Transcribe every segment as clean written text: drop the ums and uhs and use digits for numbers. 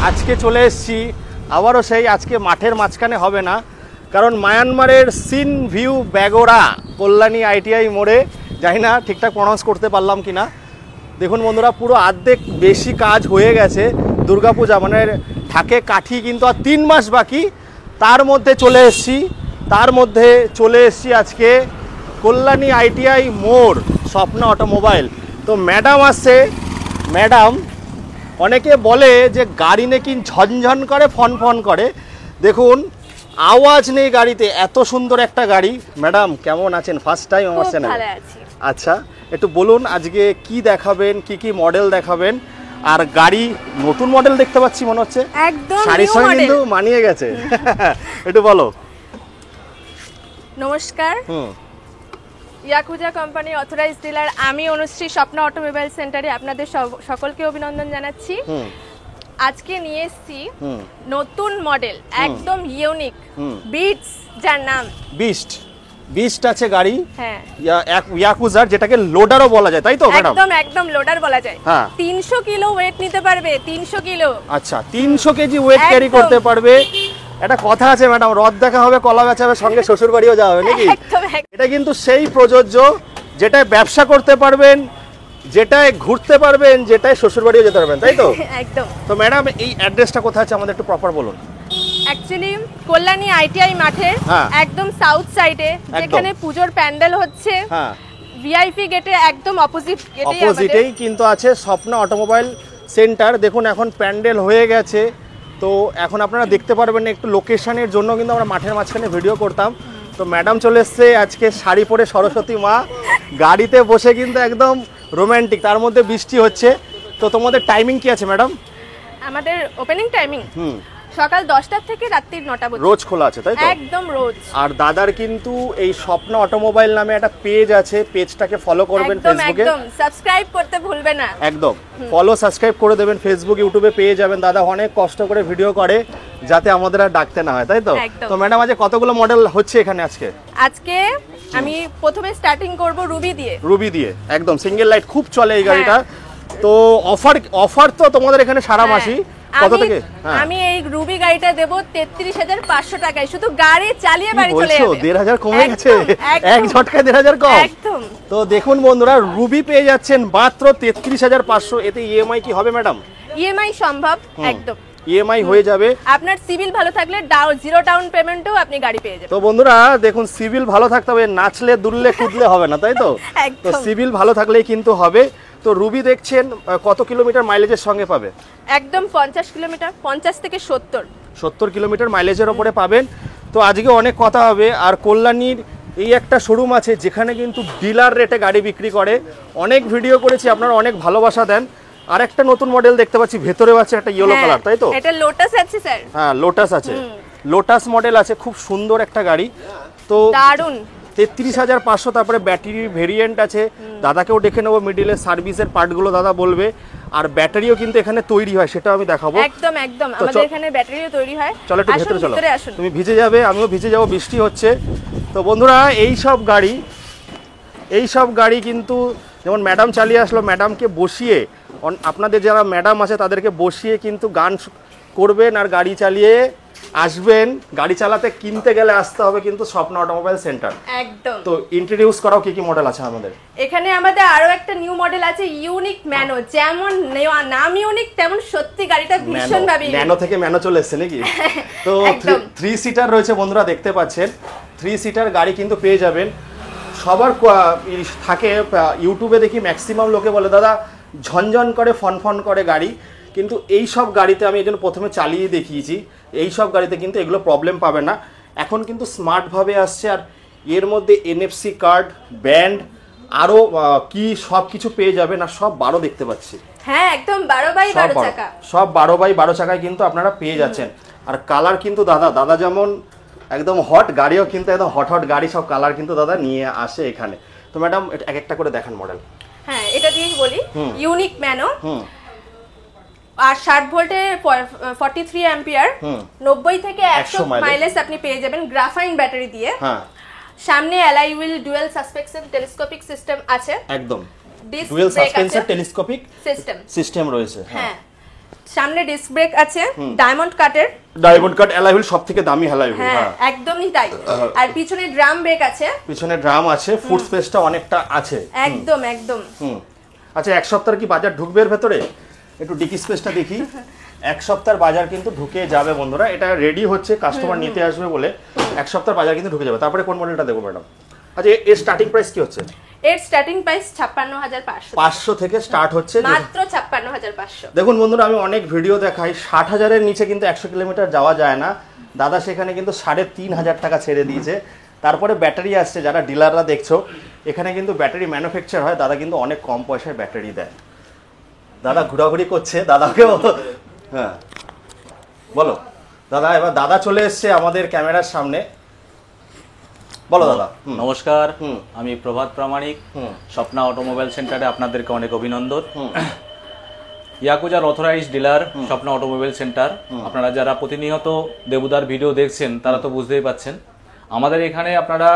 আজকে চলে এসেছি আবারও সেই আজকে মাঠের মাঝখানে হবে না, কারণ মায়ানমারের সিন ভিউ ব্যাগোরা কল্যাণী আইটিআই মোড়ে, জানি না ঠিকঠাক প্রনাউন্স করতে পারলাম কি না। দেখুন বন্ধুরা, পুরো অর্ধেক বেশি কাজ হয়ে গেছে। দুর্গাপূজা মানে ঢাকে কাঠি কিন্তু আর 3 মাস বাকি, তার মধ্যে চলে এসেছি আজকে কল্যাণী আইটিআই মোড় স্বপ্ন অটোমোবাইল। তো ম্যাডাম আসছে। ম্যাডাম, অনেকে বলে যে গাড়ি নাকি ঝনঝন করে, ফন করে। দেখুন আওয়াজ নেই গাড়িতে, এত সুন্দর একটা গাড়ি। ম্যাডাম কেমন আছেন? ফার্স্ট টাইম আমার চ্যানেলে। আচ্ছা, একটু বলুন আজকে কি দেখাবেন, কি মডেল দেখাবেন? আর গাড়ি নতুন মডেল দেখতে পাচ্ছি মনে হচ্ছে, একদম শাড়ির সঙ্গে কিন্তু মানিয়ে গেছে। একটু বলো। নমস্কার, ইয়াকুজা কোম্পানি অথরাইজড ডিলার আমি অনুশ্রী স্বপ্ন অটোমোবাইল সেন্টারে আপনাদের সকলকে অভিনন্দন জানাচ্ছি। আজকে নিয়ে এসেছি নতুন মডেল, একদম ইউনিক বিটস, যার নাম বিস্ট আছে গাড়ি। হ্যাঁ, ইয়াকুজার, যেটাকে লোডারও বলা যায়, তাই তো ম্যাডাম? একদম লোডার বলা যায়। 300 কিলো ওয়েট নিতে পারবে, 300 কিলো। আচ্ছা, 300 কেজি ওয়েট ক্যারি করতে পারবে। একটা কথা আছে ম্যাডাম, রথ দেখা হবে, কলা বেচা হবে, সঙ্গে শ্বশুর বাড়িও যাওয়া হবে নাকি? এটা কিন্তু সেই প্রযোজ্য, যেটায় ব্যবসা করতে পারবেন, যেটায় ঘুরতে পারবেন, যেটায় শ্বশুর বাড়িও যেতে পারবেন, তাই তো? একদম। তো ম্যাডাম, এই অ্যাড্রেসটা কোথায় আছে আমাদের একটু প্রপার বলুন। অ্যাকচুয়ালি কল্যাণী আইটিআই মাঠের একদম সাউথ সাইডে, যেখানে পূজোর প্যান্ডেল হচ্ছে, ভিআইপি গেটে একদম অপোজিটেই কিন্তু আছে স্বপ্ন অটোমোবাইল সেন্টার। দেখুন এখন প্যান্ডেল হয়ে গেছে, তো এখন আপনারা দেখতে পারবেন। একটু লোকেশনের জন্য কিন্তু আমরা মাঠের মাঝখানে ভিডিও করতাম। তো ম্যাডাম চলে এসছে আজকে শাড়ি পরে, সরস্বতী মা, গাড়িতে বসে কিন্তু একদম রোমান্টিক, তার মধ্যে বৃষ্টি হচ্ছে। তো তোমাদের টাইমিং কি আছে ম্যাডাম? আমাদের ওপেনিং টাইমিং সকাল 10টা থেকে রাত্রি 9টা পর্যন্ত রোজ খোলা আছে, তাই তো? একদম রোজ। আর দাদার কিন্তু এই স্বপ্ন অটোমোবাইল নামে একটা পেজ আছে, পেজটাকে ফলো করবেন ফেসবুকে, একদম সাবস্ক্রাইব করতে ভুলবেন না। একদম ফলো সাবস্ক্রাইব করে দেবেন। ফেসবুক ইউটিউবে পেয়ে যাবেন। দাদা অনেক কষ্ট করে ভিডিও করে যাতে আমাদের আর ডাকতে না হয়, তাই তো? তো ম্যাডাম, আজ কতগুলো মডেল হচ্ছে এখানে আজকে? আমি প্রথমে স্টার্টিং করব রুবি দিয়ে। একদম সিঙ্গেল লাইট খুব চলে এই গাড়িটা। তো অফার তো তোমাদের এখানে সারা মাসই। কত থেকে? আমি এই রুবি গাড়িটা দেব 33,500 টাকায়, শুধু গাড়ি চালিয়ে বাড়ি চলে যাবে। 1,500 কমে গেছে, এক ঝটকায় 1,500 কম। একদম। তো দেখুন বন্ধুরা, রুবি পেয়ে যাচ্ছেন মাত্র 33,500। এতে ইএমআই কি হবে ম্যাডাম? ইএমআই সম্ভব, একদম ইএমআই হয়ে যাবে। আপনার সিভিল ভালো থাকলে জিরো ডাউন পেমেন্টও আপনি গাড়ি পেয়ে যাবেন। তো বন্ধুরা দেখুন, সিভিল ভালো থাকতে হবে, নাচলে দুললে কুদলে হবে না, তাই তো? তো সিভিল ভালো থাকলেই কিন্তু হবে। তো রুবি দেখছেন কত কিলোমিটার মাইলেজের সঙ্গে পাবে? একদম 50 কিলোমিটার, 50 থেকে 70 কিলোমিটার মাইলেজের ওপরে পাবেন। তো আজকে অনেক কথা হবে। আর কল্যাণীর এই একটা শোরুম আছে যেখানে কিন্তু ডিলার রেটে গাড়ি বিক্রি করে। অনেক ভিডিও করেছি, আপনারা অনেক ভালোবাসা দেন। আর একটা নতুন মডেল দেখতে পাচ্ছি, ভেতরেও আছে একটা ইয়েলো কালার, তাই তো? এটা লোটাস আছে স্যার। হ্যাঁ, লোটাস আছে, লোটাস মডেল আছে, খুব সুন্দর একটা গাড়ি। তো দারুন। 33,500। তারপরে ব্যাটারি ভেরিয়েন্ট আছে, দাদাকেও ডেকে নেবো, মিডিলে সার্ভিসের পার্টগুলো দাদা বলবে। আর ব্যাটারিও কিন্তু এখানে তৈরি হয়, সেটাও আমি দেখাবো। একদম আমাদের এখানে ব্যাটারিও তৈরি হয়। চলো একটু ভেতরে চলো, তুমি ভিজে যাবে, আমিও ভিজে যাবো, বৃষ্টি হচ্ছে। তো বন্ধুরা, এই সব গাড়ি কিন্তু যেমন ম্যাডাম চালিয়ে আসলো, ম্যাডামকে বসিয়ে, আপনাদের যারা ম্যাডাম আছে তাদেরকে বসিয়ে কিন্তু গান করবেন আর গাড়ি চালিয়ে আসবেন। গাড়ি চালাতে কিনতে গেলে আসতে হবে কিন্তু স্বপ্ন অটোমোবাইল সেন্টার। একদম। তো ইন্ট্রোডিউস করাও কি মডেল আছে আমাদের এখানে? আমাদের আরো একটা নিউ মডেল আছে, ইউনিক ম্যানো। যেমন নাম ইউনিক, তেমন সত্যি গাড়িটা ভীষণ ভাবে ম্যানো থেকে ম্যানো চলে এসেছে নাকি? তো 3 সিটার রয়েছে বন্ধুরা, দেখতে পাচ্ছেন 3 সিটার গাড়ি কিন্তু পেয়ে যাবেন। সবার থাকে, ইউটিউবে দেখি ম্যাক্সিমাম লোকে বলে দাদা ঝনঝন করে, ফন করে গাড়ি। কিন্তু এই সব গাড়িতে আমি এই জন্য প্রথমে চালিয়ে দেখিয়েছি, এই সব গাড়িতে কিন্তু এগুলো প্রবলেম পাবে না। এখন কিন্তু স্মার্টভাবে আসছে। আর এর মধ্যে এনএফসি কার্ড, ব্যান্ড, আরও কি সব কিছু পেয়ে যাবেন। আর সব 12 দেখতে পাচ্ছি। হ্যাঁ, একদম 12x12 চাকা, সব 12x12 চাকায় কিন্তু আপনারা পেয়ে যাচ্ছেন। আর কালার কিন্তু দাদা যেমন একদম হট, গাড়িও কিন্তু একদম হট গাড়ি, সব কালার কিন্তু দাদা নিয়ে আসে এখানে। তো ম্যাডাম এক একটা করে দেখান মডেল। হ্যাঁ, এটা দিয়েই বলি, ইউনিক ম্যানো। আর 60 ভোল্টের 43 অ্যাম্পিয়ার, 90 থেকে 100 মাইলেজ আপনি পেয়ে যাবেন গ্রাফাইন ব্যাটারি দিয়ে। সামনে alloy wheel, dual suspension, telescopic system আছে। একদম ডুয়াল সাসপেনশন টেলিস্কোপিক সিস্টেম রয়েছে। হ্যাঁ, সামনে ডিস্ক ব্রেক আছে ডায়মন্ড কাটের, ডায়মন্ড কাট অ্যালয় হুইল, সবথেকে দামি অ্যালয় হুইল। হ্যাঁ একদমই তাই। আর পিছনে ড্রাম ব্রেক আছে, পিছনে ড্রাম আছে, ফুট স্পেসটা অনেকটা আছে। একদম একদম। আচ্ছা, এক সপ্তাহের কি বাজার ঢুকবে এর ভেতরে? একটু ডিকি স্পেসটা দেখি। এক সপ্তাহের বাজার কিন্তু ঢুকে যাবে বন্ধুরা, এটা রেডি হচ্ছে, কাস্টমার নিতে আসবে বলে এক সপ্তাহের বাজার কিন্তু ঢুকে যাবে। তারপরে কোন মডেলটা দেখো ম্যাডাম? আচ্ছা, এর স্টার্টিং প্রাইস কি হচ্ছে? এর স্টার্টিং প্রাইস 56,500, 500 থেকে স্টার্ট হচ্ছে, মাত্র 56,500। দেখুন বন্ধুরা, আমি অনেক ভিডিও দেখাই 60,000-এর নিচে কিন্তু 100 কিলোমিটার যাওয়া যায় না। দাদা সেখানে কিন্তু 3,500 টাকা ছেড়ে দিয়েছে। তারপরে ব্যাটারি আসছে, যারা ডিলাররা দেখছো, এখানে কিন্তু ব্যাটারি ম্যানুফ্যাকচার হয়, দাদা কিন্তু অনেক কম পয়সায় ব্যাটারি দেয়। দাদা ঘোরাঘুরি করছে, দাদাকেও হ্যাঁ বলো দাদা। এবার দাদা চলে এসছে আমাদের ক্যামেরার সামনে, বলো দাদা। নমস্কার, আমি প্রভাত প্রামাণিক, স্বপ্না অটোমোবাইল সেন্টারে আপনাদেরকে অনেক অভিনন্দন। ইয়াকুজার authorised dealer Swapna automobile centre. আপনারা যারা প্রতিনিয়ত দেবুদার ভিডিও দেখছেন তারা তো বুঝতেই পাচ্ছেন, আমাদের এখানে আপনারা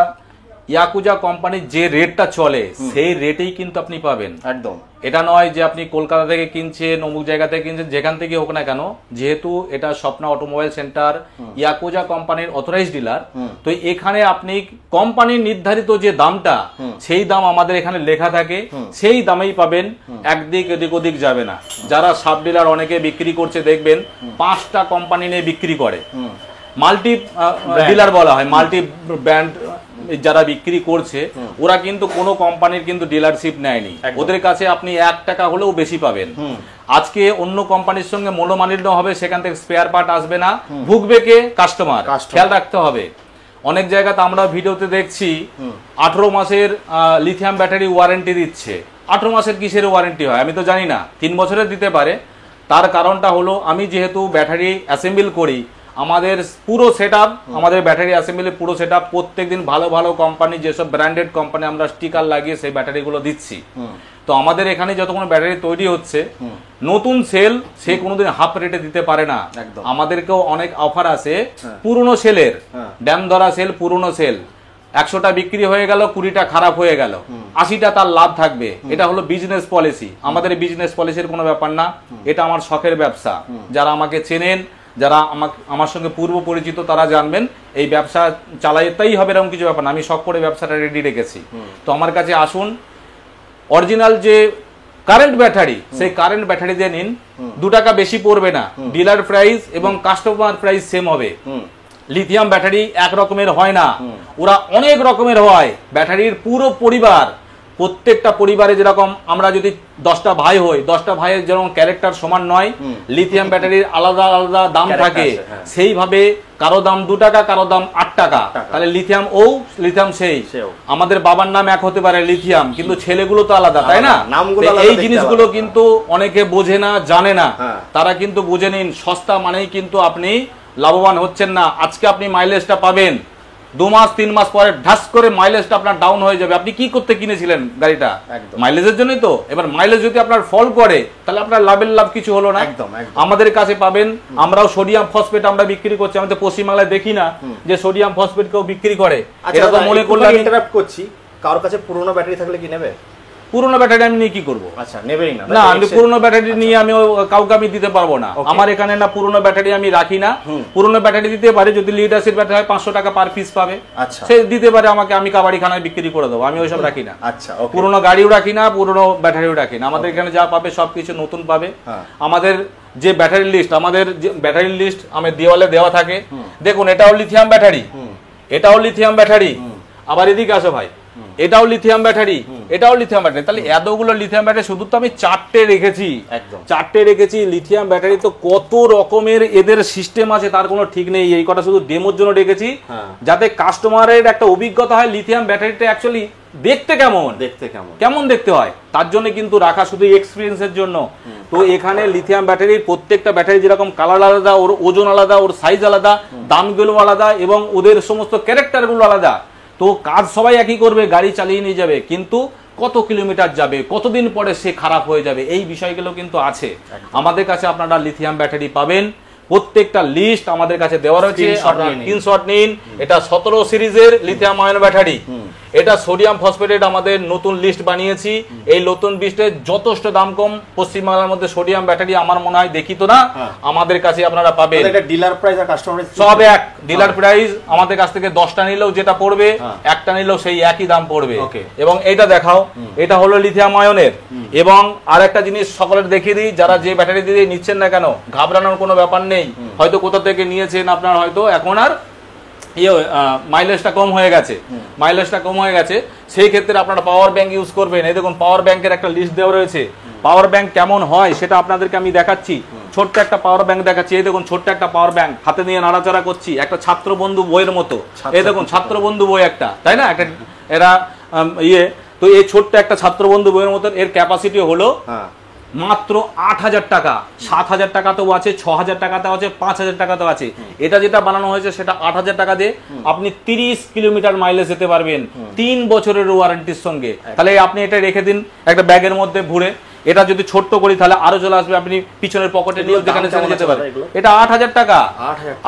ইয়াকুজা কোম্পানির যে রেটটা চলে সেই রেটেই কিন্তু আপনি পাবেন। একদম, এটা নয় যে আপনি কলকাতা থেকে কিনছেন, অমুক জায়গা থেকে কিনছেন, যেখান থেকে হোক না কেন, যেহেতু এটা স্বপ্না অটোমোবাইল সেন্টার ইয়াকুজা কোম্পানির অথরাইজড ডিলার, তো এখানে আপনি কোম্পানির নির্ধারিত যে দামটা, সেই দাম আমাদের এখানে লেখা থাকে, সেই দামেই পাবেন, একদিক এদিক ওদিক যাবে না। যারা সাব ডিলার অনেকে বিক্রি করছে দেখবেন 5টা কোম্পানি নিয়ে বিক্রি করে, মাল্টি ডিলার বলা হয়, মাল্টি ব্র্যান্ড যারা বিক্রি করছে, ওরা কিন্তু কোনো কোম্পানির কিন্তু ডিলারশিপ নেয়নি, ওদের কাছে আপনি 1 টাকা হলেও বেশি পাবেন। আজকে অন্য কোম্পানির সঙ্গে মনোমালিন্য হবে, সেখান থেকে স্পেয়ার পার্ট আসবে না, ভুগবে কে? কাস্টমার। খেয়াল রাখতে হবে। অনেক জায়গাতে আমরা ভিডিওতে দেখছি 18 মাসের লিথিয়াম ব্যাটারি ওয়ারেন্টি দিচ্ছে। 18 মাসের কিসের ওয়ারেন্টি হয় আমি তো জানি না, 3 বছরের দিতে পারে। তার কারণটা হলো, আমি যেহেতু ব্যাটারি অ্যাসেম্বল করি, আমাদের পুরো সেটআপ, আমাদের ব্যাটারি অ্যাসেম্বলির পুরো সেটআপ প্রত্যেকদিন ভালো ভালো কোম্পানি, যেসব ব্র্যান্ডেড কোম্পানি আমরা স্টিকার লাগিয়ে সেই ব্যাটারিগুলো দিচ্ছি। তো আমাদের এখানে যতক্ষণ ব্যাটারি তৈরি হচ্ছে, নতুন সেল সে কোনোদিন হাফ রেটে দিতে পারে না। আমাদেরকেও অনেক অফার আছে পুরনো সেলের, ড্যাম ধরা সেল, পুরনো সেল, 100টা বিক্রি হয়ে গেল, 20টা খারাপ হয়ে গেল, 80টা তার লাভ থাকবে। এটা হলো বিজনেস পলিসি। আমাদের বিজনেস পলিসির কোনো ব্যাপার না, এটা আমার শখের ব্যবসা। যারা আমাকে চেনেন, যারা আমার সঙ্গে পূর্ব পরিচিত, তারা জানবেন এই ব্যবসা চালাইতেই হবে এরকম কিছু ব্যাপার না। আমি শখ করে ব্যবসাটা রেডি রেখেছি। তো আমার কাছে আসুন, অরিজিনাল যে কারেন্ট ব্যাটারি, সেই কারেন্ট ব্যাটারি দিয়ে নিন, 2 টাকা বেশি পড়বে না, ডিলার প্রাইস এবং কাস্টমার প্রাইস সেম হবে। লিথিয়াম ব্যাটারি এক রকমের হয় না, ওরা অনেক রকমের হয়। ব্যাটারির পুরো পরিবার, প্রত্যেকটা পরিবারে যেরকম আমরা যদি 10টা ভাই হই, 10টা ভাইয়ের যেরকম ক্যারেক্টার সমান নয়, লিথিয়াম ব্যাটারির আলাদা আলাদা দাম থাকে। সেইভাবে কারো দাম 2 টাকা, কারো দাম 8 টাকা। তাহলে লিথিয়াম ও লিথিয়াম সেই, আমাদের বাবার নাম এক হতে পারে লিথিয়াম, কিন্তু ছেলেগুলো তো আলাদা, তাই না? এই জিনিসগুলো কিন্তু অনেকে বোঝে না, জানে না। তারা কিন্তু বুঝে নিন, সস্তা মানেই কিন্তু আপনি লাভবান হচ্ছেন না। আজকে আপনি মাইলেজটা পাবেন, 2 মাস 3 মাস পরে ঢাস করে মাইলেজটা আপনার ডাউন হয়ে যাবে। আপনি কি করতে কিনেছিলেন গাড়িটা? মাইলেজের জন্যই তো। এবার মাইলেজ যদি আপনার ফল করে, তাহলে আপনার লাভের লাভ কিছু হলো না। আমাদের কাছে পাবেন, আমরাও সোডিয়াম ফসফেট আমরা বিক্রি করছি। আমি তো পশ্চিমবাংলায় দেখি না যে সোডিয়াম ফসফেট কেউ বিক্রি করে। এটা তো মনে করলে আমি ইন্টারাপ্ট করছি, কারোর কাছে পুরনো ব্যাটারি থাকলে কি নেবে? পুরনো ব্যাটারি আমি নিয়ে কি করবো? আচ্ছা, নেবেই না? না, আমি পুরনো ব্যাটারি নিয়ে আমি কাউকে আমি দিতে পারবো না। আমার এখানে না পুরনো ব্যাটারি আমি রাখি না। পুরনো ব্যাটারি দিতে পারে, যদি লিড অ্যাসিড ব্যাটারি হয় 500 টাকা পার পিস পাবে, সে দিতে পারে আমাকে, আমি কাবাড়িখানায় বিক্রি করে দেবো। আমি ওইসব রাখি না। আচ্ছা, পুরনো গাড়িও রাখি না, পুরনো ব্যাটারিও রাখি না। আমাদের এখানে যা পাবে সবকিছু নতুন পাবে। আমাদের যে ব্যাটারি লিস্ট, আমাদের যে ব্যাটারি লিস্ট আমার দেওয়ালে দেওয়া থাকে। দেখুন, এটাও লিথিয়াম ব্যাটারি, এটাও লিথিয়াম ব্যাটারি, আবার এদিকে আসো ভাই, এটাও লিথিয়াম ব্যাটারি, এটাও লিথিয়াম ব্যাটারি। তাহলে এতগুলো লিথিয়াম ব্যাটারি, শুধু তো আমি 4টে রেখেছি, 4টে রেখেছি। লিথিয়াম ব্যাটারি তো কত রকমের এদের সিস্টেম আছে, তার কোনো ঠিক নেই। এই কটা শুধু ডেমোর জন্য রেখেছি, যাতে কাস্টমারের একটা অভিজ্ঞতা হয় লিথিয়াম ব্যাটারিটা অ্যাকচুয়ালি দেখতে কেমন দেখতে হয়, তার জন্য কিন্তু রাখা, শুধু এক্সপিরিয়েন্সের জন্য। তো এখানে লিথিয়াম ব্যাটারির প্রত্যেকটা ব্যাটারি যেরকম কালার আলাদা, ওর ওজন আলাদা, ওর সাইজ আলাদা, দামগুলো আলাদা, এবং ওদের সমস্ত ক্যারেক্টারগুলো আলাদা। তো কাজ সবাই একই করবে, গাড়ি চালিয়ে নিয়ে যাবে, কিন্তু কত কিলোমিটার যাবে, কতদিন পরে সে খারাপ হয়ে যাবে, এই বিষয়গুলো কিন্তু আছে। আমাদের কাছে আপনারা লিথিয়াম ব্যাটারি পাবেন প্রত্যেকটা লিস্ট আমাদের কাছে দেওয়া রয়েছে, স্ক্রিনশট নিন। এটা 17 সিরিজের লিথিয়াম আয়ন ব্যাটারি, এটা সোডিয়াম ফসফেট আমাদের নতুন লিস্ট বানিয়েছি। এই নতুন লিস্টে যথেষ্ট দাম কম, পশ্চিমবাংলার মধ্যে সোডিয়াম ব্যাটারি আমার মনে হয় দেখি তো না, আমাদের কাছে আপনারা পাবেন। এটা ডিলার প্রাইস আর কাস্টমার সব এক, ডিলার প্রাইস আমাদের কাছ থেকে 10টা নিলেও যেটা পড়বে, একটা নিলেও সেই একই দাম পড়বে। এবং এইটা দেখাও, এটা হলো লিথিয়াম আয়নের। এবং আরেকটা জিনিস সকলের দেখিয়ে দিই, যারা যে ব্যাটারি দিয়ে নিচ্ছেন না কেন, ঘাবড়ানোর কোনো ব্যাপার নেই। হয়তো কোথা থেকে নিয়েছেন আপনার, হয়তো এখন আর মাইলেজটা কম হয়ে গেছে, সেই ক্ষেত্রে আপনারা পাওয়ার ব্যাংক ইউজ করবেন। এই দেখুন পাওয়ার ব্যাংকের একটা লিস্ট দেওয়া রয়েছে। পাওয়ার ব্যাংক কেমন হয় সেটা আপনাদেরকে আমি দেখাচ্ছি। ছোট্ট একটা পাওয়ার ব্যাংক দেখাচ্ছি। এই দেখুন ছোট্ট একটা পাওয়ার ব্যাংক, হাতে নিয়ে নাড়াচাড়া করছি, একটা ছাত্র বন্ধু বইয়ের মতো। এই দেখুন ছাত্র বন্ধু বই একটা, তাই না? একটা এরা তো এই ছোট্ট একটা ছাত্র বন্ধু বইয়ের মতো, এর ক্যাপাসিটি হলো মাত্র 8,000 টাকা। 7,000 টাকাতেও আছে, 6,000 টাকাতেও আছে, 5,000 টাকাতেও আছে। এটা যেটা বানানো হয়েছে সেটা 8,000 টাকা দিয়ে আপনি 30 কিলোমিটার মাইলেজ যেতে পারবেন 3 বছরের ওয়ারেন্টির সঙ্গে। তাহলে আপনি এটা রেখে দিন একটা ব্যাগের মধ্যে ভরে। এটা যদি ছোট্ট করি তাহলে আরো চলে আসবে, আপনি পিছনের পকেটে নিয়ে যেখানে চলে যেতে পারেন। এটা 8,000 টাকা।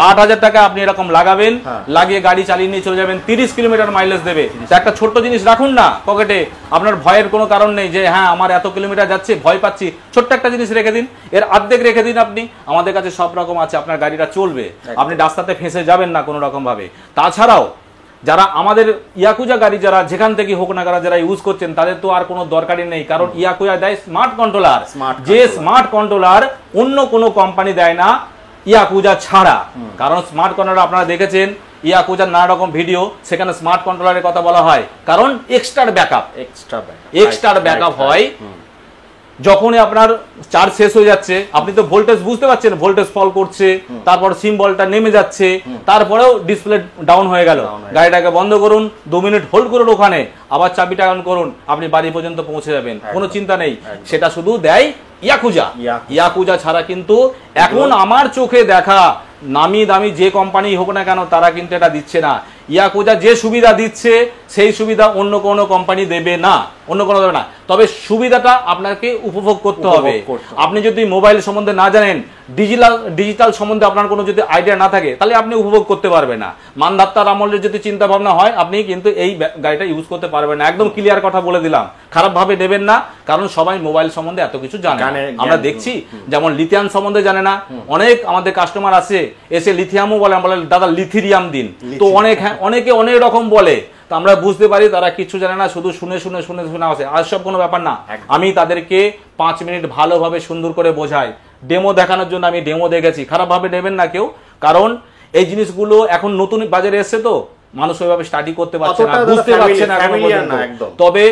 8,000 টাকা আপনি এরকম লাগাবেন, লাগিয়ে গাড়ি চালিয়ে নিয়ে চলে যাবেন, 30 কিলোমিটার মাইলেজ দেবে। একটা ছোট্ট জিনিস রাখুন না পকেটে, আপনার ভয়ের কোনো কারণ নেই যে হ্যাঁ আমার এত কিলোমিটার যাচ্ছে ভয় পাচ্ছি। ছোট্ট একটা জিনিস রেখে দিন, এর অর্ধেক রেখে দিন আপনি। আমাদের কাছে সব রকম আছে, আপনার গাড়িটা চলবে, আপনি রাস্তাতে ফেঁসে যাবেন না কোনো রকম ভাবে। তাছাড়াও যারা আমাদের ইয়াকুজা গাড়ি যারা যেখান থেকে হোক না কারা যারা ইউজ করছেন, তাদের তো আর কোনো দরকারই নেই, কারণ ইয়াকুজা দেয় স্মার্ট কন্ট্রোলার। যে স্মার্ট কন্ট্রোলার অন্য কোনো কোম্পানি দেয় না ইয়াকুজা ছাড়া। কারণ স্মার্ট কন্ট্রোলার আপনারা দেখেছেন ইয়াকুজার নানা রকম ভিডিও, সেখানে স্মার্ট কন্ট্রোলারের কথা বলা হয়, কারণ এক্সট্রা ব্যাকআপ হয়। যখনই আপনার চার্জ শেষ হয়ে যাচ্ছে, আপনি তো ভোল্টেজ বুঝতে পারছেন, ভোল্টেজ ফল করছে, তারপর সিম্বলটা নেমে যাচ্ছে, তারপরেও ডিসপ্লে ডাউন হয়ে গেল, গাড়িটাকে বন্ধ করুন, 2 মিনিট হোল্ড করুন, ওখানে আবার চাবিটা অন করুন, আপনি বাড়ি পর্যন্ত পৌঁছে যাবেন, কোনো চিন্তা নেই। সেটা শুধু দেয় ইয়াকুজা ছাড়া কিন্তু এখন আমার চোখে দেখা নামি দামি যে কোম্পানি হোক না কেন তারা কিন্তু এটা দিচ্ছে না। ইয়াকুজা যে সুবিধা দিচ্ছে সেই সুবিধা অন্য কোনো কোম্পানি দেবে না, তবে সুবিধাটা আপনাকে উপভোগ করতে হবে। আপনি যদি মোবাইল সম্বন্ধে না জানেন, ডিজিটাল সম্বন্ধে আপনার কোনো যদি আইডিয়া না থাকে, তাহলে আপনি উপভোগ করতে পারবেন না। মানধাত্তার আমলের যদি চিন্তা ভাবনা হয়, আপনি কিন্তু এই গাড়িটা ইউজ করতে পারবেন না। একদম ক্লিয়ার কথা বলে দিলাম, খারাপ ভাবে নেবেন না, কারণ সবাই মোবাইল সম্বন্ধে এত কিছু জানে। আমরা দেখছি যেমন লিথিয়াম সম্বন্ধে জানে না, অনেক আমাদের কাস্টমার আছে এসে লিথিয়ামও বলে, আমরা দাদা লিথিরিয়াম দিন, তো অনেকে অনেক রকম বলে, তো আমরা বুঝতে পারি তারা কিছু জানে না, শুধু শুনে আসে। আর সব কোনো ব্যাপার না, আমি তাদেরকে 5 মিনিট ভালোভাবে সুন্দর করে বোঝাই, ডেমো দেখানোর জন্য আমি ডেমো দেখেছি। খারাপ ভাবে নেবেন না কেউ, কারণ এই জিনিসগুলো এখন নতুন বাজারে এসছে, তো মানুষ ওইভাবে স্টাডি করতে পারছে না, বুঝতে পারছে না। তবে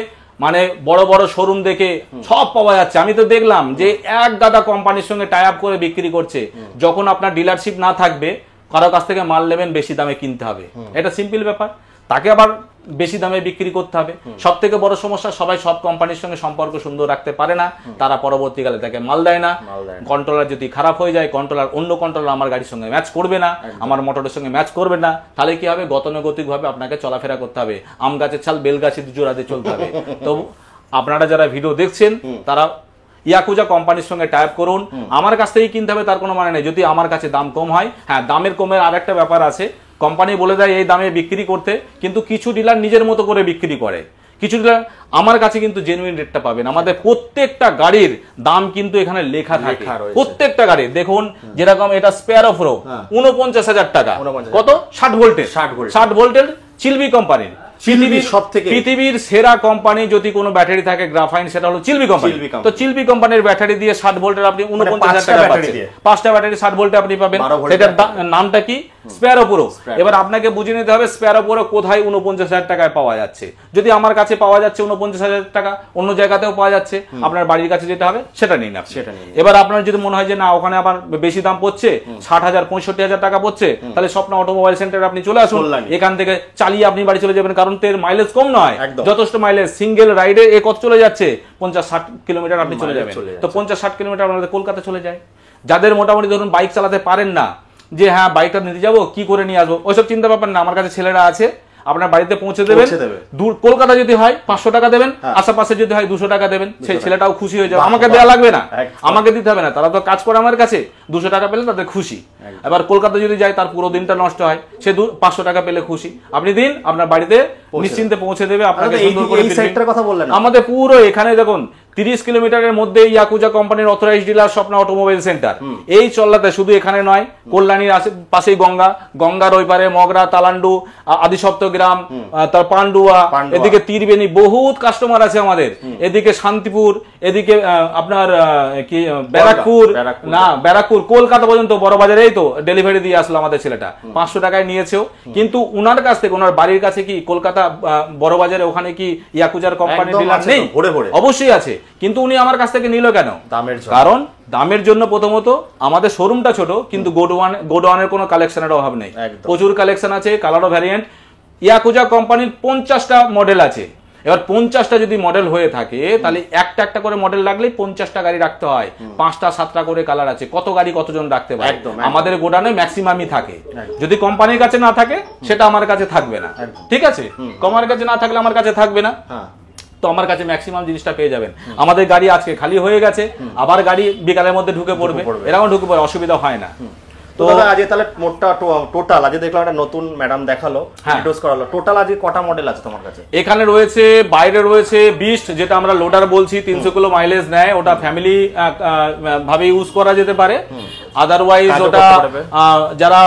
মানে বড় বড় শোরুম দেখে সব পাওয়া যাচ্ছে। আমি তো দেখলাম যে এক গাদা কোম্পানির সঙ্গে টাই আপ করে বিক্রি করছে। যখন আপনার ডিলারশিপ না থাকবে, কারো কাছ থেকে মাল নেবেন বেশি দামে কিনতে হবে, এটা সিম্পল ব্যাপার। তাকে আবার বেশি দামে বিক্রি করতে হবে। সব থেকে বড় সমস্যা, সবাই সব কোম্পানির সঙ্গে সম্পর্ক সুন্দর রাখতে পারে না, তারা পরবর্তীকালে তাকে মাল দেয় না। কন্ট্রোলার যদি খারাপ হয়ে যায়, অন্য কন্ট্রোলার আমার গাড়ির সঙ্গে ম্যাচ করবে না, আমার মোটরের সঙ্গে ম্যাচ করবে না, তাহলে কি হবে, গতানুগতিক ভাবে আপনাকে চলাফেরা করতে হবে। আম গাছের ছাল বেল গাছের জোড়াতে চলতে হবে। তো আপনারা যারা ভিডিও দেখছেন তারা ইয়াকুজা কোম্পানির সঙ্গে টাই আপ করুন। আমার কাছ থেকেই কিনতে হবে তার কোনো মানে নেই, যদি আমার কাছে দাম কম হয়। হ্যাঁ, দামের কমের আর একটা ব্যাপার আছে, কোম্পানি বলে দেয় এই দামে বিক্রি করতে, কিন্তু কিছু ডিলার নিজের মতো করে বিক্রি করে। কিছু ডিলার, আমার কাছে কিন্তু জেনুইন রেটটা পাবেন। আমাদের প্রত্যেকটা গাড়ির দাম কিন্তু এখানে লেখা থাকে, প্রত্যেকটা গাড়ি। দেখুন যেরকম এটা স্পেয়ার অফ রো 49,000 টাকা, কত 60 ভোল্টের চিলবি কোম্পানির, পৃথিবীর সেরা কোম্পানি যদি কোনো ব্যাটারি থাকে গ্রাফাইন, সেটা হলো চিলবি কোম্পানি। তো চিলবি কোম্পানির ব্যাটারি দিয়ে 60 ভোল্টের আপনি 49,000 টাকা পাচ্ছেন। 5টা ব্যাটারি 60 ভোল্টে আপনি পাবেন। সেটার নামটা কি? Spare pro. এবার আপনাকে বুঝে নিতে হবে স্পেয়ার প্রো কোথায় 49,000 টাকায় পাওয়া যাচ্ছে। যদি আমার কাছে পাওয়া যাচ্ছে 49,000 টাকা, অন্য জায়গাতেও পাওয়া যাচ্ছে, আপনার বাড়ির কাছে যেতে হবে সেটা নিন আপনি। এবার আপনার যদি মনে হয় যে না ওখানে আবার বেশি দাম পড়ছে, 60,000 65,000 টাকা পড়ছে, তাহলে স্বপ্ন অটোমোবাইল সেন্টারে আপনি চলে আসুন। এখান থেকে চালিয়ে আপনি বাড়ি চলে যাবেন, কারণ তেল মাইলেজ কম নয়, যথেষ্ট মাইলেজ। সিঙ্গেল রাইডে কত চলে যাচ্ছে? 50-60 কিলোমিটার আপনি চলে যাবেন। তো 50-60 কিলোমিটার আমাদের কলকাতা চলে যায়। যাদের মোটামুটি ধরুন বাইক চালাতে পারেন না, যে হ্যাঁ বাইকটা নিতে যাবো, কি করে নিয়ে আসবো, ওইসব চিন্তা ব্যাপার না, আমার কাছে ছেলেরা আছে, আপনার বাড়িতে পৌঁছে দেবেন। দূর কলকাতা যদি হয় 500 টাকা দেবেন, আশেপাশে যদি হয় 200 টাকা দেবেন, সেই ছেলেটাও খুশি হয়ে যাবে। আমাকে দেওয়া লাগবে না, আমাকে দিতে হবে না, তারা তো কাজ করে আমার কাছে, 200 টাকা পেলে তাদের খুশি। এবার কলকাতা যদি যায় তার পুরো দিনটা নষ্ট হয়, সে 500 টাকা পেলে খুশি, আপনি দিন, আপনার বাড়িতে নিশ্চিন্তে পৌঁছে দেবে। আপনাকে সুন্দর করে এই সেক্টরের কথা বললেন, আমাদের পুরো এখানে দেখুন 30 কিলোমিটারের মধ্যে ইয়াকুজা কোম্পানির অথরাইজ ডিলার স্বপ্ন অটোমোবাইল সেন্টার। এই চল্লাতে শুধু এখানে নয়, কল্যাণীর পাশেই গঙ্গার ওই পারে মগরা, তালান্ডু, আদিসপ্তগ্রাম, তার পান্ডুয়া, এদিকে তীরবেণী, বহুত কাস্টমার আছে আমাদের। এদিকে শান্তিপুর, এদিকে আপনার কি ব্যারাকপুর, কলকাতা পর্যন্ত বড় বাজারে এই তো ডেলিভারি দিয়ে আসলো আমাদের ছেলেটা, 500 টাকায় নিয়েছেও। কিন্তু উনার কাছ থেকে, ওনার বাড়ির কাছে কি কলকাতা বড় বাজারে ওখানে কি ইয়াকুজার কোম্পানির ডিলার নেই? অবশ্যই আছে, কিন্তু উনি আমার কাছ থেকে নিল কেন? কারণ দামের জন্য। প্রথমত আমাদের শোরুমটা ছোট, কিন্তু গোডওয়ানের কোনো কালেকশনের অভাব নেই, প্রচুর কালেকশন আছে, কালারও ভ্যারিয়েন্ট। ইয়াকুজা কোম্পানির 50টা মডেল আছে। এবার 50টা যদি মডেল হয়ে থাকে তাহলে একটা একটা করে মডেল লাগলেই 50টা গাড়ি রাখতে হয়, 5টা 7টা করে কালার আছে, কত গাড়ি কতজন রাখতে পারে? আমাদের গোডাউনে ম্যাক্সিমামই থাকে। যদি কোম্পানির কাছে না থাকে সেটা আমার কাছে থাকবে না, ঠিক আছে? কোম্পানির কাছে না থাকলে আমার কাছে থাকবে না, তো আমার কাছে ম্যাক্সিমাম জিনিসটা পেয়ে যাবেন। আমাদের গাড়ি আজকে খালি হয়ে গেছে, আবার গাড়ি বিকালের মধ্যে ঢুকে পড়বে, এরকম ঢুকে পড়ে, অসুবিধা হয় না। তো দাদা আজ তাহলে টোটাল আজ দেখলাম একটা নতুন ম্যাডাম দেখালো, ভিডিওস করালো, টোটাল আজ কটা মডেল আছে তোমার কাছে? এখানে রয়েছে, বাইরে রয়েছে বিস্ট, যেটা আমরা লোডার বলছি, 300 কিলো মাইলেজ নেয়, ওটা ফ্যামিলি ভাবে ইউজ করা যেতে পারে। আদারওয়াইজ ওটা যারা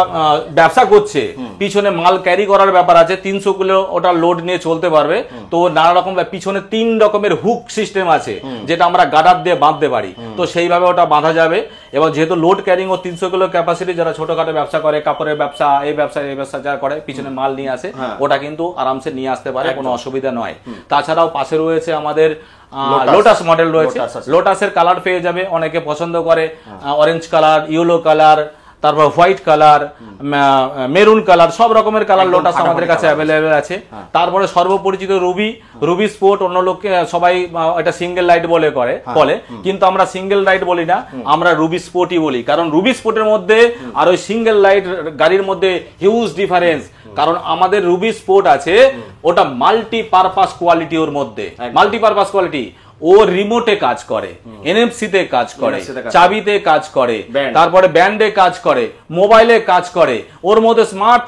ব্যবসা করছে, পিছনে মাল ক্যারি করার ব্যাপার আছে, 300 কিলো ওটা লোড নিয়ে চলতে পারবে। তো নানা রকম পিছনে 3 রকমের হুক সিস্টেম আছে, যেটা আমরা গার্ডার দিয়ে বাঁধতে পারি, তো সেইভাবে ওটা বাঁধা যাবে। এবং যেহেতু লোড ক্যারিং ও 300 কিলো ক্যাপাসিটি, যারা ছোটখাটো ব্যবসা করে, কাপড়ের ব্যবসা, এই ব্যবসা যারা করে, পিছনে মাল নিয়ে আসে, ওটা কিন্তু আরামসে নিয়ে আসতে পারে, কোনো অসুবিধা নয়। তাছাড়াও পাশে রয়েছে আমাদের লোটাস মডেল রয়েছে, লোটাসের কালার পেয়ে যাবে, অনেকে পছন্দ করে অরেঞ্জ কালার, ইয়েলো কালার, তারপর হোয়াইট কালার, মেরুন কালার, সব রকমের কালার লোটাস আমাদের কাছে অ্যাভেলেবেল আছে। তারপরে সর্বপরিচিত রুবি স্পোর্ট, অন্য লোককে সবাই এটা সিঙ্গেল লাইট বলে কিন্তু আমরা সিঙ্গেল লাইট বলি না, আমরা রুবি স্পোর্টই বলি। কারণ রুবি স্পোর্টের মধ্যে আর ওই সিঙ্গেল লাইট গাড়ির মধ্যে হিউজ ডিফারেন্স। কারণ আমাদের রুবি স্পোর্ট আছে, ওটা মাল্টিপারপাস কোয়ালিটি, ওর মধ্যে মাল্টিপারপাস কোয়ালিটি। ও রিমোটে কাজ করে, এনএফসি তে কাজ করে, চাবিতে কাজ করে, তারপরে ব্যান্ডে কাজ করে, মোবাইলে কাজ করে, ওর মধ্যে স্মার্ট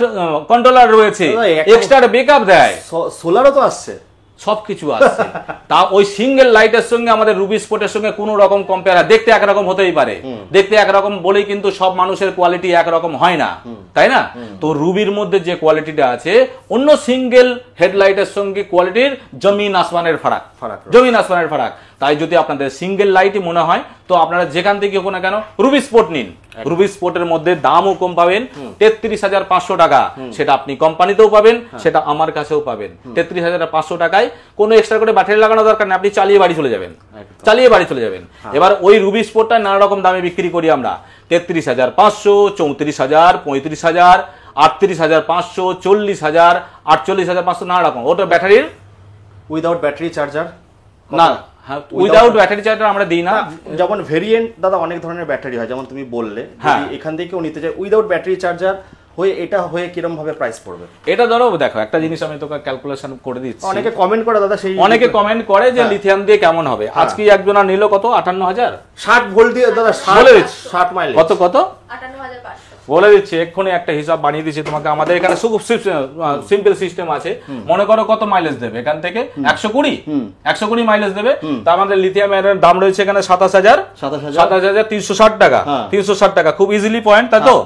কন্ট্রোলার রয়েছে, এক্সট্রা ব্যাকআপ দেয়, সোলারও তো আসছে, সবকিছু আছে। তা ওই সিঙ্গেল লাইটের সঙ্গে আমাদের রুবি স্পোর্টের সঙ্গে কোনো রকম কম্পেয়ার, দেখতে একরকম হতেই পারে, দেখতে একরকম বলেই কিন্তু সব মানুষের কোয়ালিটি একরকম হয় না, তাই না? তো রুবির মধ্যে যে কোয়ালিটিটা আছে, অন্য সিঙ্গেল হেডলাইটের সঙ্গে কোয়ালিটির জমিন আসমানের ফারাক। তাই যদি আপনাদের সিঙ্গেল লাইটই মনে হয়, তো আপনারা যেখান থেকে হোক না কেন রুবি স্পোর্ট নিন। রুবি স্পোর্টের মধ্যে দামও কম পাবেন, 33,500 টাকা, সেটা আপনি কোম্পানিতেও পাবেন, সেটা আমার কাছেও পাবেন। 33,500 টাকায় কোনো এক্সট্রা করে ব্যাটারি লাগানো দরকার নেই, আপনি চালিয়ে বাড়ি চলে যাবেন। এবার ওই রুবি স্পোর্টটা নানা রকম দামে বিক্রি করি আমরা, 33,500, 34,000, 35,000, 38,500, 40,000, 48,500, নানা রকম। ওটা ব্যাটারির উইদাউট ব্যাটারি চার্জার না, উইদাউট ব্যাটারি চার্জার আমরা দিই না। যেমন ভেরিয়েন্ট দাদা অনেক ধরনের ব্যাটারি হয়, যেমন তুমি বললে, এখান থেকেও নিতে চাই উইদাউট ব্যাটারি চার্জার হয়ে, এটা হয়ে কিরকম ভাবে প্রাইস পড়বে? এটা ধরো দেখো, একটা জিনিস আমি তোকে ক্যালকুলেশন করে দিচ্ছি। অনেকে কমেন্ট করে দাদা, সেই অনেকে কমেন্ট করে যে লিথিয়াম দিয়ে কেমন হবে। আজকে একজনা নিল কত, 58,000, 60 ভোল্ট দিয়ে দাদা, 60 মাইলেজ, কত 58,500 বলে দিচ্ছি, এক্ষুনি একটা হিসাব বানিয়ে দিচ্ছি তোমাকে। আমাদের এখানে সিম্পল সিস্টেম আছে। মনে করো কত মাইলেজ দেবে এখান থেকে? 120 মাইলেজ দেবে। তা আমাদের লিথিয়ামের দাম রয়েছে এখানে 27,360 টাকা, 360 টাকা, খুব ইজিলি পয়েন্ট, তাই তো?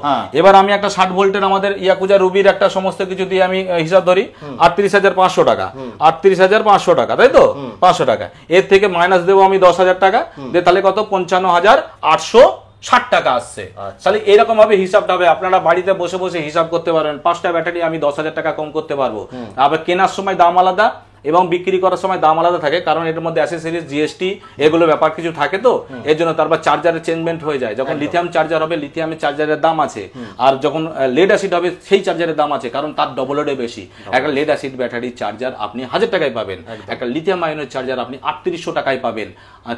এবার আমি একটা 60 ভোল্টের আমাদের ইয়াকুজা রুবির একটা সমস্ত কিছু দিয়ে আমি হিসাব ধরি, 38,500 টাকা, 38,500 টাকা, তাই তো? 500 টাকা এর থেকে মাইনাস দেবো আমি 10,000 টাকা, তাহলে কত? 55,860 টাকা আসছে। তাহলে এরকম ভাবে হিসাবটা হবে, আপনারা বাড়িতে বসে বসে হিসাব করতে পারবেন। 5টা ব্যাটারি আমি 10,000 টাকা কম করতে পারবো। আবার কেনার সময় দাম আলাদা এবং বিক্রি করার সময় দাম আলাদা থাকে, কারণ এর মধ্যে অ্যাসেসরিজ, জিএসটি, এগুলো ব্যাপার কিছু থাকে, তো এর জন্য তারপর চার্জারের চেঞ্জমেন্ট হয়ে যায়। যখন লিথিয়াম চার্জার হবে, লিথিয়ামের চার্জারের দাম আছে, আর যখন লেড অ্যাসিড হবে সেই চার্জারের দাম আছে, কারণ তার ডবলের বেশি। একটা লেড অ্যাসিড ব্যাটারির চার্জার আপনি 1000 টাকায় পাবেন, একটা লিথিয়াম আয়নের চার্জার আপনি 3800 টাকায় পাবেন,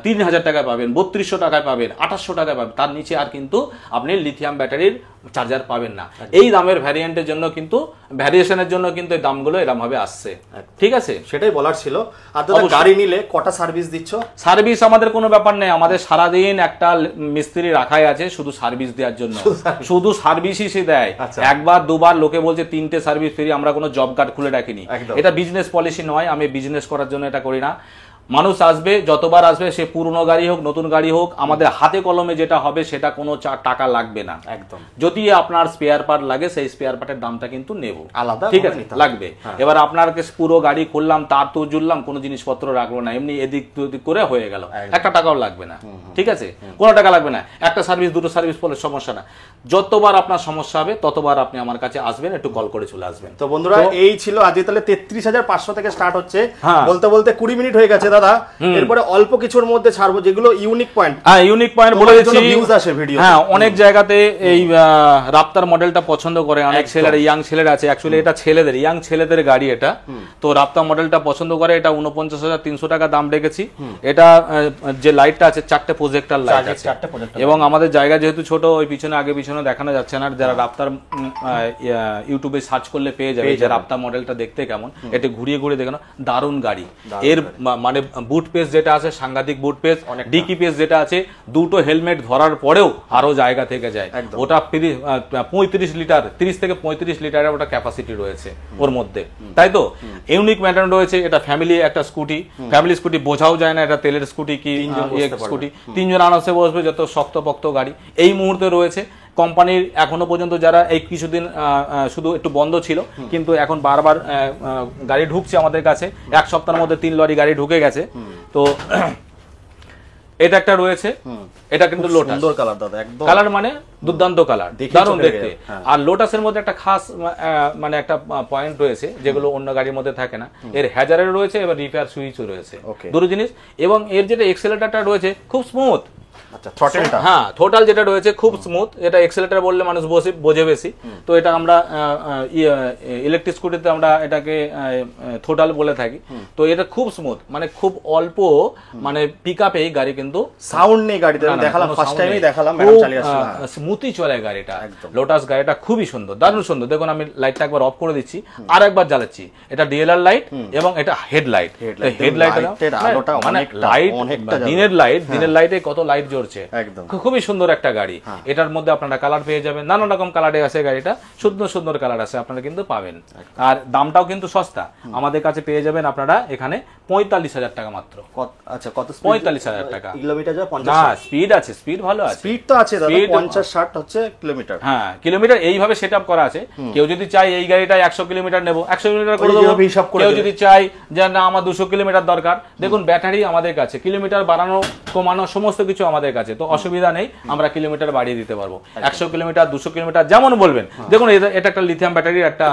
3000 টাকায় পাবেন, 3200 টাকায় পাবেন, 2800 টাকায় পাবেন। তার নিচে আর কিন্তু আপনি লিথিয়াম ব্যাটারির চার্জার পাবেন না। এই দামের ভ্যারিয়েন্টের জন্য কিন্তু, ভ্যারিয়েশনের জন্য কিন্তু এই দামগুলো এরকম ভাবে আসছে, ঠিক আছে? সেটাই বলার ছিল। আর দাদা গাড়ি নিলে কটা সার্ভিস দিচ্ছ? সার্ভিস আমাদের কোনো ব্যাপার নেই, আমাদের সারাদিন একটা মিস্ত্রি রাখাই আছে শুধু সার্ভিস দেওয়ার জন্য, শুধু সার্ভিসই সে দেয়। একবার দুবার লোকে বলছে 3টে সার্ভিস ফ্রি, আমরা কোনো জব কার্ড খুলে রাখিনি। এটা বিজনেস পলিসি নয়, আমি বিজনেস করার জন্য এটা করি না। মানুষ আসবে, যতবার আসবে, সে পুরনো গাড়ি হোক নতুন গাড়ি হোক, আমাদের হাতে কলমে যেটা হবে সেটা কোনো টাকা লাগবে না। একদম। যদি আপনার স্পেয়ার পার্ট লাগে সেই স্পেয়ার পার্টের দামটা কিন্তু নেব আলাদা, ঠিক আছে, লাগবে। এবার আপনার পুরো গাড়ি খুললাম, তার তো জুড়লাম, কোনো জিনিসপত্র রাখলো না, এমনি এদিক ওদিক করে হয়ে গেল, একটা টাকাও লাগবে না, ঠিক আছে, কোনো টাকা লাগবে না। একটা সার্ভিস দুটো সার্ভিস বলে সমস্যা না, যতবার আপনার সমস্যা হবে ততবার আপনি আমার কাছে আসবেন, একটু কল করে চলে আসবেন। তো বন্ধুরা এই ছিল আজকে, তাহলে 33,500 থেকে স্টার্ট হচ্ছে, বলতে বলতে 20 মিনিট হয়ে গেছে দাদা। এরপরে অল্প কিছুর মধ্যে ছাড়বো যেগুলো ইউনিক পয়েন্ট। হ্যাঁ, ইউনিক পয়েন্ট বলে দিচ্ছি। ভিউজ আসে ভিডিও। হ্যাঁ, অনেক জায়গাতে এই রাপ্তার মডেলটা পছন্দ করে অনেক ছেলেরা, ইয়াং ছেলেরা আছে, অ্যাকচুয়ালি এটা ছেলেদের, ইয়াং ছেলেদের গাড়ি এটা। তো রাপ্তার মডেলটা পছন্দ করে, এটা 49,300 টাকা দাম রেখেছি। এটা যে লাইটটা আছে 4টে প্রজেক্টর লাইট আছে, এবং আমাদের জায়গা যেহেতু ছোট, ওই পিছনে আগে পিছনে দেখানো যাচ্ছে না। যারা রাপ্তার ইউটিউবে সার্চ করলে পেয়ে যাবে যে রাপ্তার মডেলটা দেখতে কেমন, এটা ঘুরিয়ে ঘুরিয়ে দেখানো, দারুণ গাড়ি। এর মানে বুট পেস যেটা আছে সাংঘাতিক বুট পেস, ডিকি পেস যেটা আছে, দুটো হেলমেট ধরার পরেও আরো জায়গা থেকে যায়। ওটা 35 লিটার, 30 থেকে 35 লিটারের ওটা ক্যাপাসিটি রয়েছে ওর মধ্যে, তাই তো। ইউনিক ম্যাটার রয়েছে, এটা ফ্যামিলি একটা স্কুটি, ফ্যামিলি স্কুটি বোঝাও যায় না এটা তেলের স্কুটি কি স্কুটি, 3 জন আরামসে বসবে, যত শক্তপোক্ত গাড়ি এই মুহূর্তে রয়েছে। কোম্পানির এখনো পর্যন্ত যারা এই কিছুদিন শুধু একটু বন্ধ ছিল, কিন্তু এখন বারবার গাড়ি ঢুকছে আমাদের কাছে, 1 সপ্তাহের মধ্যে 3 লরি গাড়ি ঢুকে গেছে। তো এটা একটা রয়েছে, এটা কিন্তু লোটাস, সুন্দর কালার দাদা, একদম কালার মানে দুর্দান্ত কালার, দারুণ দেখতে। আর লোটাসের মধ্যে একটা খাস মানে একটা পয়েন্ট রয়েছে যেগুলো অন্য গাড়ির মধ্যে থাকে না, এর হ্যাজারের রয়েছে, এবার রিপেয়ার সুইচও রয়েছে, দুটো জিনিস। এবং এর যেটা এক্সেলেটরটা রয়েছে খুব স্মুথ। আচ্ছা, থ্রটেলটা, হ্যাঁ, টোটাল যেটা রয়েছে খুব স্মুথ। এটা এক্সেলেটর বললে মানুষ বোঝে বেশি, তো এটা আমরা ইলেকট্রিক স্কুটিতে আমরা এটাকে থ্রোটাল বলে থাকি। তো এটা খুব স্মুথ, মানে খুব অল্প মানে পিকআপেই গাড়ি, কিন্তু সাউন্ড নেই গাড়িতে, আমি দেখালাম ফার্স্ট টাইমই দেখালাম, ম্যাডাম চালিয়ে আসছে, স্মুথই চলে গাড়িটা। লোটাস গাড়িটা খুবই সুন্দর, দারুণ সুন্দর। দেখুন আমি লাইটটা একবার অফ করে দিচ্ছি, আর একবার জ্বালাচ্ছি। এটা ডিএলআর লাইট এবং এটা হেডলাইট। হেডলাইটের আলোটা মানে লাইট, দিনের লাইটে কত লাইট জ্বলছে, খুবই সুন্দর একটা গাড়ি। এটার মধ্যে আপনারা কালার পেয়ে যাবেন, নানা রকম কালারে আছে গাড়িটা, সুন্দর সুন্দর কালার আছে, আপনারা কিন্তু পাবেন। আর দামটাও কিন্তু সস্তা, আমাদের কাছে পেয়ে যাবেন আপনারা এখানে 45,000 টাকা মাত্র। আচ্ছা, কত? 45,000 টাকা। কিলোমিটার যায় 50? না, স্পিড আছে, স্পিড ভালো আছে, স্পিড তো আছে দাদা, 50-60 হচ্ছে কিলোমিটার। হ্যাঁ, কিলোমিটার এইভাবে সেটআপ করা আছে। কেউ যদি চাই এই গাড়িটা 100 কিলোমিটার নেব, 100 কিলোমিটার করে দেবো। কেউ যদি চাই যে না আমার 200 কিলোমিটার দরকার, দেখুন ব্যাটারি আমাদের কাছে, কিলোমিটার বাড়ানো কমানো সমস্ত কিছু আমাদের কাছে, তো অসুবিধা নেই, আমরা কিলোমিটার বাড়িয়ে দিতে পারবো। 100 কিলোমিটার 200 কিলোমিটার যেমন বলবেন। দেখুন এটা একটা লিথিয়াম ব্যাটারির একটা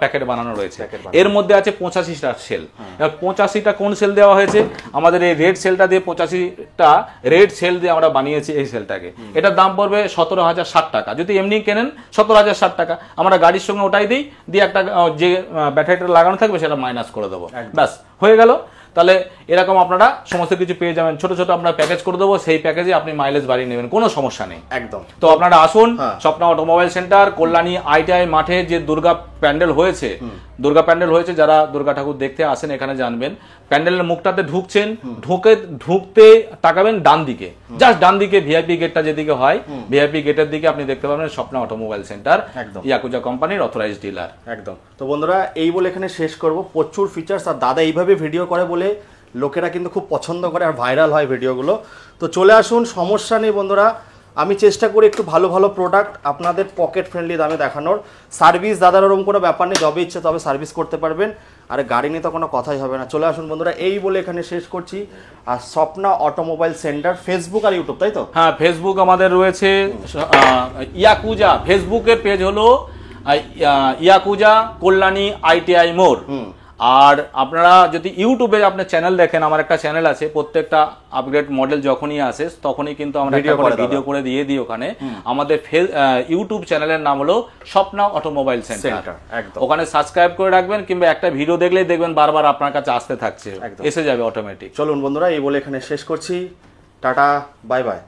প্যাকেট বানানো রয়েছে, এর মধ্যে আছে 85টা সেল। 85টা কোন সেল দেওয়া হয়েছে? আমাদের এই রেড সেলটা দিয়ে 85টা রেড সেল দিয়ে আমরা বানিয়েছি এই সেলটাকে। এটার দাম পড়বে 17,060 টাকা। যদি এমনি কেনেন 17,060 টাকা, আমরা গাড়ির সঙ্গে ওটাই দিই, দিয়ে একটা যে ব্যাটারিটা লাগানো থাকবে সেটা মাইনাস করে দেবো, ব্যাস হয়ে গেল। তাহলে এরকম আপনারা সমস্ত কিছু পেয়ে যাবেন, ছোট ছোট আমরা প্যাকেজ করে দেবো, সেই প্যাকেজে আপনি মাইলেজ বাড়িয়ে নেবেন, কোনো সমস্যা নেই একদম। তো আপনারা আসুন Swapna automobile centre, Kalyani ITI মাঠে যে দুর্গা প্যান্ডেল হয়েছে, যারা দুর্গা ঠাকুর দেখতে আসেন এখানে জানবেন, প্যান্ডেলের মুখটাতে ঢুকতে তাকাবেন ডান দিকে, জাস্ট ডান দিকে ভিআইপি গেটটা যেদিকে হয়, ভিআইপি গেটের দিকে আপনি দেখতে পাবেন স্বপ্না অটোমোবাইল সেন্টার, ইয়াকুজা কোম্পানির অথরাইজড ডিলার। একদম। তো বন্ধুরা এই বলে এখানে শেষ করব। প্রচুর ফিচার্স, আর দাদা এইভাবে ভিডিও করে বলে লোকেরা কিন্তু খুব পছন্দ করে আর ভাইরাল হয় ভিডিওগুলো। তো চলে আসুন, সমস্যা নেই বন্ধুরা, আমি চেষ্টা করি একটু ভালো ভালো প্রোডাক্ট আপনাদের পকেট ফ্রেন্ডলি দামে দেখানোর। সার্ভিস দাদার ওরকম কোনো ব্যাপার নেই, যবে ইচ্ছে তবে সার্ভিস করতে পারবেন, আর গাড়ি নিয়ে তো কোনো কথাই হবে না। চলে আসুন বন্ধুরা, এই বলে এখানে শেষ করছি। আর স্বপ্না অটোমোবাইল সেন্টার ফেসবুক আর ইউটিউব, তাই তো? হ্যাঁ, ফেসবুক আমাদের রয়েছে ইয়াকুজা, ফেসবুকের পেজ হলো ইয়াকুজা কল্যাণী ITI মোড়। আর আপনারা যদি ইউটিউবে আপনার চ্যানেল দেখেন, আমার একটা চ্যানেল আছে, প্রত্যেকটা আপগ্রেড মডেল যখনই আসে তখনই কিন্তু আমরা ভিডিও করে দিয়ে দিই ওখানে। আমাদের ইউটিউব চ্যানেলের নাম হলো স্বপ্না অটোমোবাইল সেন্টার, ওখানে সাবস্ক্রাইব করে রাখবেন, কিংবা একটা ভিডিও দেখলেই দেখবেন বারবার আপনার কাছে আসতে থাকছে, এসে যাবে অটোমেটিক। চলুন বন্ধুরা এই বলে এখানে শেষ করছি, টাটা, বাই বাই।